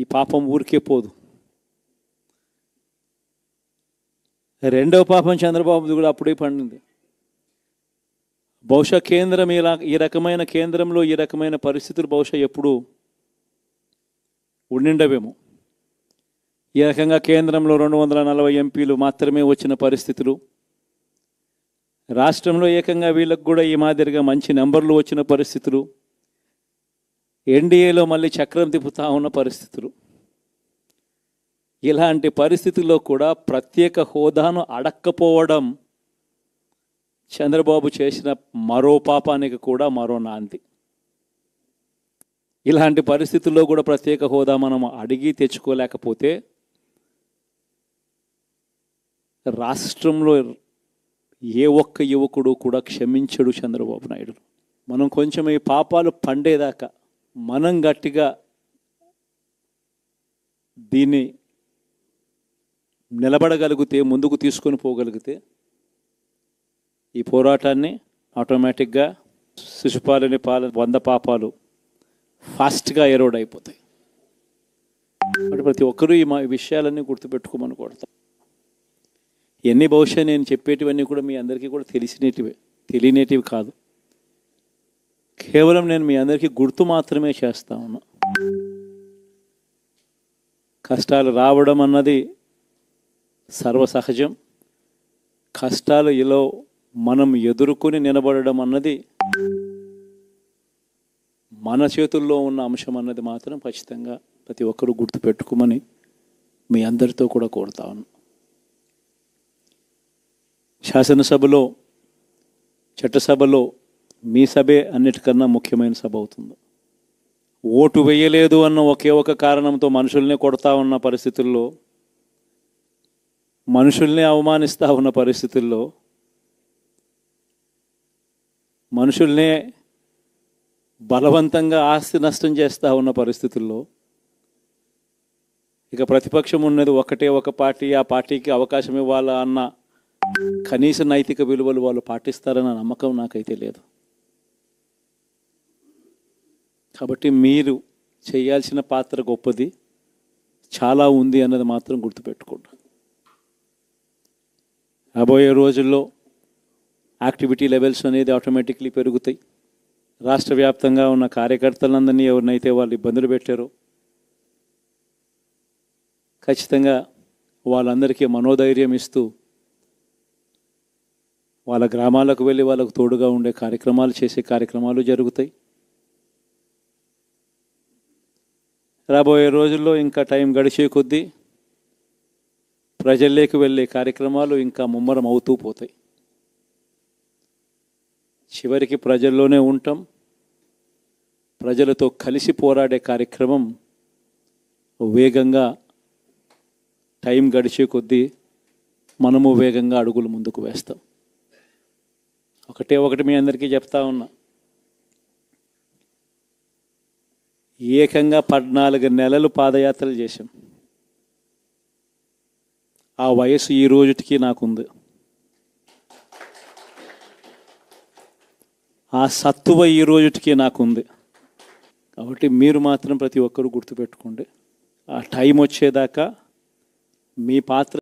ఈ పాపం ఊరికే పోదు. రెండవ పాపం చంద్రబాబుది కూడా అప్పుడే పండింది. బహుశా కేంద్రం ఈ రకమైన కేంద్రంలో ఈ రకమైన పరిస్థితులు బహుశా ఎప్పుడు ఉండిండవేమో. ఈ రకంగా కేంద్రంలో 240 ఎంపీలు మాత్రమే వచ్చిన పరిస్థితులు, రాష్ట్రంలో ఏకంగా వీళ్ళకు కూడా ఈ మాదిరిగా మంచి నెంబర్లు వచ్చిన పరిస్థితులు, ఎన్డీఏలో మళ్ళీ చక్రం తిప్పుతా ఉన్న పరిస్థితులు. ఇలాంటి పరిస్థితుల్లో కూడా ప్రత్యేక హోదాను అడక్కపోవడం చంద్రబాబు చేసిన మరో పాపానికి కూడా మరో నాంది. ఇలాంటి పరిస్థితుల్లో కూడా ప్రత్యేక హోదా మనం అడిగి తెచ్చుకోలేకపోతే రాష్ట్రంలో ఏ ఒక్క యువకుడు కూడా క్షమించడు చంద్రబాబు నాయుడు. మనం కొంచెం ఈ పాపాలు పండేదాకా మనం గట్టిగా దీన్ని నిలబడగలిగితే, ముందుకు తీసుకొని పోగలిగితే ఈ పోరాటాన్ని ఆటోమేటిక్గా శిశుపాలని 100 పాపాలు ఫాస్ట్గా ఎరోడ్ అయిపోతాయి. అంటే ప్రతి ఒక్కరూ ఈ విషయాలన్నీ గుర్తుపెట్టుకోమని కోరుతాం. ఎన్ని బహుశా నేను చెప్పేటివన్నీ కూడా మీ అందరికీ కూడా తెలియనేటివి కాదు. కేవలం నేను మీ అందరికీ గుర్తు మాత్రమే చేస్తా ఉన్నా. కష్టాలు రావడం అన్నది సర్వసహజం. కష్టాలు ఇలా మనం ఎదుర్కొని నిలబడడం అన్నది మన చేతుల్లో ఉన్న అంశం అన్నది మాత్రం ఖచ్చితంగా ప్రతి ఒక్కరూ గుర్తుపెట్టుకోమని మీ అందరితో కూడా కోరుతా ఉన్నాను. శాసనసభలో, చట్టసభలో మీ సభే అన్నిటికన్నా ముఖ్యమైన సభ అవుతుంది. ఓటు వేయలేదు అన్న ఒకే ఒక కారణంతో మనుషుల్నే కొడతా ఉన్న పరిస్థితుల్లో, మనుషుల్ని అవమానిస్తూ ఉన్న పరిస్థితుల్లో, మనుషుల్నే బలవంతంగా ఆస్తి నష్టం చేస్తూ ఉన్న పరిస్థితుల్లో ఇక ప్రతిపక్షం ఉన్నది ఒకటే ఒక పార్టీ, ఆ పార్టీకి అవకాశం ఇవ్వాలా అన్న కనీస నైతిక విలువలు వాళ్ళు పాటిస్తారన్న నమ్మకం నాకైతే లేదు. కాబట్టి మీరు చేయాల్సిన పాత్ర గొప్పది, చాలా ఉంది అన్నది మాత్రం గుర్తుపెట్టుకోండి. రాబోయే రోజుల్లో యాక్టివిటీ లెవెల్స్ అనేది ఆటోమేటిక్లీ పెరుగుతాయి. రాష్ట్ర వ్యాప్తంగా ఉన్న కార్యకర్తలందరినీ ఎవరినైతే వాళ్ళు ఇబ్బందులు పెట్టారో ఖచ్చితంగా వాళ్ళందరికీ మనోధైర్యం ఇస్తూ వాళ్ళ గ్రామాలకు వెళ్ళి వాళ్ళకు తోడుగా ఉండే కార్యక్రమాలు చేసే కార్యక్రమాలు జరుగుతాయి. రాబోయే రోజుల్లో ఇంకా టైం గడిచే కొద్దీ ప్రజల్లోకి వెళ్ళే కార్యక్రమాలు ఇంకా ముమ్మరం అవుతూ పోతాయి. చివరికి ప్రజల్లోనే ఉంటాం. ప్రజలతో కలిసి పోరాడే కార్యక్రమం వేగంగా టైం గడిచే కొద్దీ మనము వేగంగా అడుగులు ముందుకు వేస్తాం. ఒకటి మీ అందరికీ చెప్తా ఉన్నా, ఏకంగా 14 నెలలు పాదయాత్రలు చేశాం. ఆ వయసు ఈ రోజుటికి నాకుంది. ఆ సత్తువ ఈ రోజుటికి నాకుంది. కాబట్టి మీరు మాత్రం ప్రతి ఒక్కరూ గుర్తుపెట్టుకోండి, ఆ టైం వచ్చేదాకా మీ పాత్ర